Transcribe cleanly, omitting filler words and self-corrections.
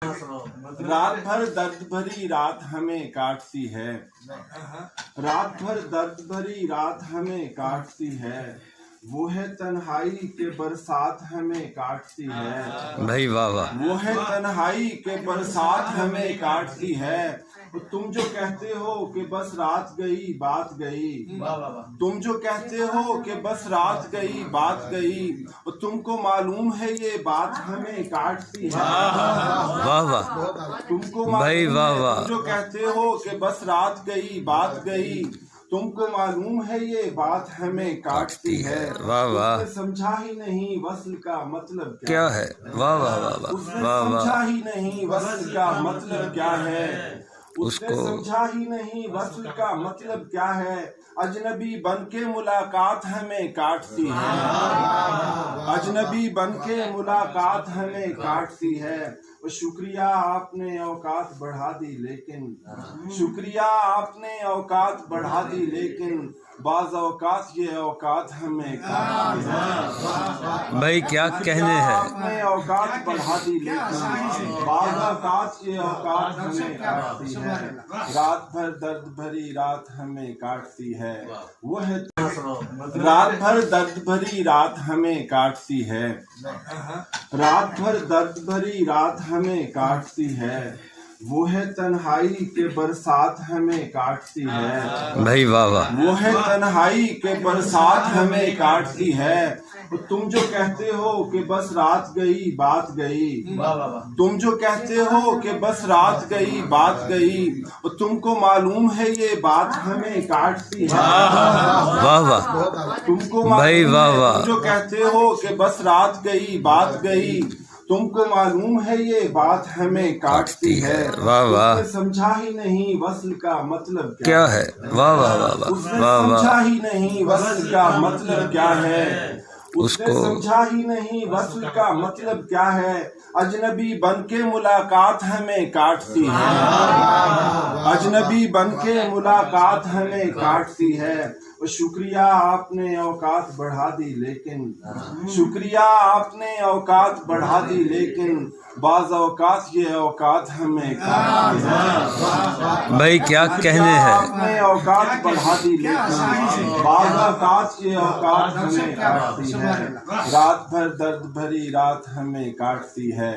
रात भर दर्द भरी रात हमें काटती है, रात भर दर्द भरी रात हमें काटती है, वो है तन्हाई के बरसात हमें काटती है। भाई वाह वाह। वो है तन्हाई के बरसात हमें काटती है। तुम जो कहते हो कि बस रात गई बात गई, तुम जो कहते हो कि बस रात गई बात गई, तुमको मालूम है ये बात हमें काटती है। वाह वाह। तुमको भाई वाह वाह। तुम जो कहते हो कि बस रात गई बात गई, तुमको मालूम है ये बात हमें काटती है। वाह वाह। उसने समझा ही नहीं वस्ल का मतलब क्या है। वाह वाह वाह वाह। उसने वाह वाह। समझा ही नहीं वस्ल का मतलब क्या है। उसने उसको समझा ही नहीं वस्ल का मतलब क्या है। अजनबी बनके मुलाकात हमें काटती है, अजनबी बनके मुलाकात हमें काटती है। शुक्रिया आपने औकात बढ़ा दी लेकिन, शुक्रिया आपने औकात बढ़ा दी लेकिन, बाज़ औकात ये औकात हमें काटती है। भाई क्या कहने हैं। आपने औकात बढ़ा दी लेकिन, बाज़ औकात ये औकात हमें काटती है। रात भर दर्द भरी रात हमें काटती है, वो है रात भर दर्द भरी रात हमें काटती है, रात भर दर्द भरी रात हमें काटती है, वो है तन्हाई के बरसात हमें काटती है। भाई वाह वाह। वो है तन्हाई के बरसात हमें काटती है। तुम जो कहते हो कि बस रात गई बात गई, तुम जो कहते हो कि बस रात गई बात गई, तुमको मालूम है ये बात हमें काटती है। वाह वाह। तुमको भाई वाह वाह। तुम जो कहते हो कि बस रात गई बात गई, तुमको मालूम है ये बात हमें काटती है। वाह वाह। उसने समझा ही नहीं वस्ल का मतलब क्या है। वाह वाह वाह वाह। उसने वाह वाह। समझा ही नहीं वस्ल का मतलब क्या है। उसने उसको समझा ही नहीं वस्ल का मतलब क्या है। अजनबी बनके मुलाकात हमें काटती है, अजनबी बनके मुलाकात हमें काटती है। शुक्रिया आपने औकात बढ़ा दी लेकिन, शुक्रिया आपने औकात बढ़ा दी लेकिन, बाज़ औकात ये औकात हमें काटती है। भाई क्या कहने हैं। आपने औकात बढ़ा दी लेकिन, बाज़ औकात ये औकात हमें काटती है। रात भर दर्द भरी रात हमें काटती है।